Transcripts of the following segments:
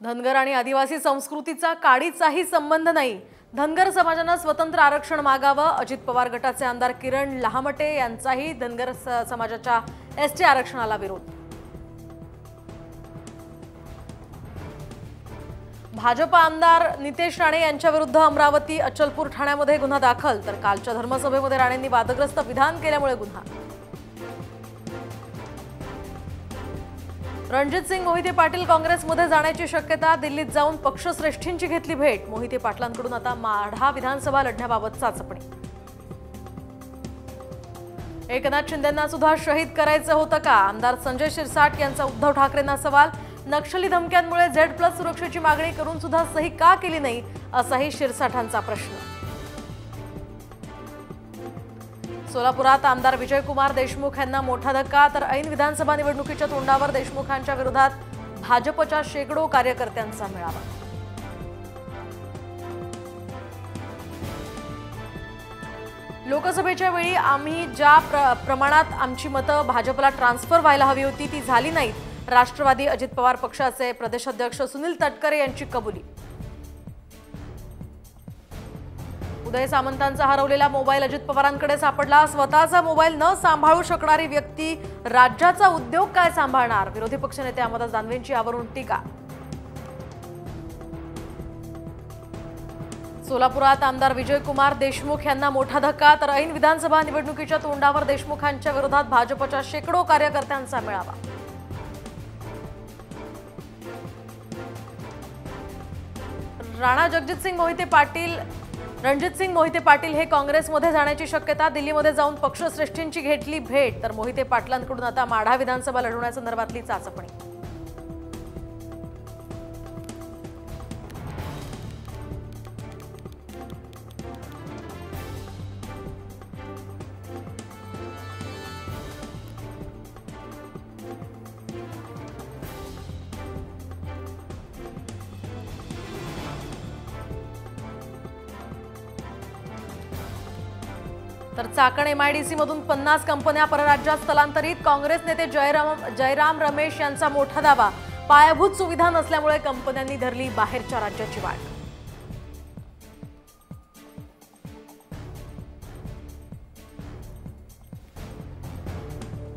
धनगर आणि आदिवासी संस्कृतीचा काडीचाही संबंध नाही। धनगर समाजाने स्वतंत्र आरक्षण मागावं। अजित पवार गटाचे आमदार किरण लहामटे यांचाही धनगर समाजाच्या एसटी आरक्षणाला विरोध। भाजप आमदार नितेश राणे यांच्या विरुद्ध अमरावती अचलपूर ठाण्यामध्ये गुन्हा दाखल। तर कालच्या धर्मसभेमध्ये राणेंनी वादग्रस्त विधान केल्यामुळे गुन्हा। रणजित सिंग मोहिते पाटील काँग्रेसमध्ये जाण्याची शक्यता। दिल्लीत जाऊन पक्षश्रेष्ठींची घेतली भेट। मोहिते पाटलांकडून आता माढा विधानसभा लढण्याबाबत चाचपणी। एकनाथ शिंदेंना सुद्धा शहीद करायचं होतं का? आमदार संजय शिरसाट यांचा उद्धव ठाकरेंना सवाल। नक्षली धमक्यांमुळे Z+ सुरक्षेची मागणी करून सुद्धा सही का केली नाही, असाही शिरसाठांचा प्रश्न। सोलापुरात आमदार विजयकुमार देशमुख यांना मोठा धक्का। तर ऐन विधानसभा निवडणुकीच्या तोंडावर देशमुखांच्या विरोधात भाजपच्या शेकडो कार्यकर्त्यांचा मेळावा। लोकसभेच्या वेळी आम्ही ज्या प्रमाणात आमची मतं भाजपला ट्रान्सफर व्हायला हवी होती ती झाली नाहीत। राष्ट्रवादी अजित पवार पक्षाचे प्रदेशाध्यक्ष सुनील तटकरे यांची कबुली। उदय सामंतांचा हरवलेला मोबाईल अजित पवारांकडे सापडला। स्वतःचा मोबाईल न सांभाळू शकणारी व्यक्ती राज्याचा उद्योग काय सांभाळणार? विरोधी पक्षनेते अमरदास दानवेंची यावरून टीका। सोलापुरात आमदार विजयकुमार देशमुख यांना मोठा धक्का। तर ऐन विधानसभा निवडणुकीच्या तोंडावर देशमुखांच्या विरोधात भाजपच्या शेकडो कार्यकर्त्यांचा मेळावा। रणजित सिंग मोहिते पाटील हे काँग्रेसमध्ये जाण्याची शक्यता। दिल्लीमध्ये जाऊन पक्षश्रेष्ठींची घेतली भेट। तर मोहिते पाटलांकडून आता माढा विधानसभा लढवण्यासंदर्भातली चाचपणी। तर चाकण MIDC मधून 50 कंपन्या परराज्यात स्थलांतरित। काँग्रेस नेते जयराम रमेश यांचा मोठा दावा। पायाभूत सुविधा नसल्यामुळे कंपन्यांनी धरली बाहेरच्या राज्याची वाट।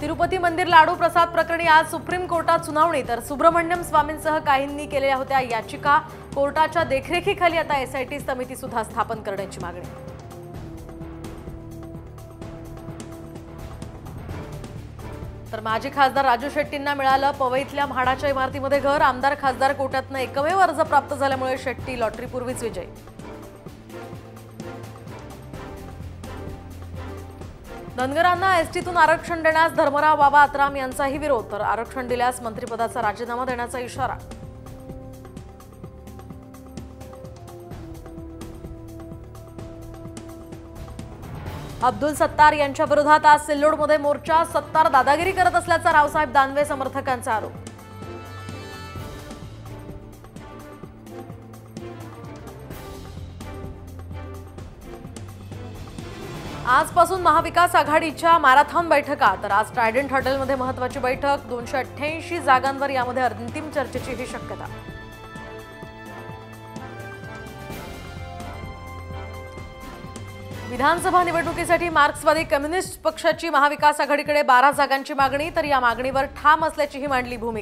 तिरुपती मंदिर लाडू प्रसाद प्रकरणी आज सुप्रीम कोर्टात सुनावणी। तर सुब्रमण्यम स्वामींसह काहींनी केलेल्या होत्या याचिका। कोर्टाच्या देखरेखीखाली आता SIT समिती सुद्धा स्थापन करण्याची मागणी। तर माजी खासदार राजू शेट्टींना मिळालं पवईतल्या म्हाडाच्या इमारतीमध्ये घर। आमदार खासदार कोट्यातनं एकमेव अर्ज प्राप्त झाल्यामुळे शेट्टी लॉटरीपूर्वीच विजयी। धनगरांना एसटीतून आरक्षण देण्यास धर्मराव बाबा आत्राम यांचाही विरोध। तर आरक्षण दिल्यास मंत्रिपदाचा राजीनामा देण्याचा इशारा। अब्दुल सत्तार यांच्या विरोधात आज सिल्लोडमध्ये मोर्चा। सत्तार दादागिरी करत असल्याचा रावसाहेब दानवे समर्थकांचा आरोप। आजपासून महाविकास आघाडीच्या मॅरेथॉन बैठका। तर आज ट्रायडंट हॉटेलमध्ये महत्त्वाची बैठक। 288 जागांवर यामध्ये अंतिम चर्चेचीही शक्यता। विधानसभा निवडणुकीसाठी मार्क्सवादी कम्युनिस्ट पक्षाची महाविकास आघाडीकडे 12 जागांची मागणी। तर या मागणीवर ठाम असल्याचीही मांडली भूमिका।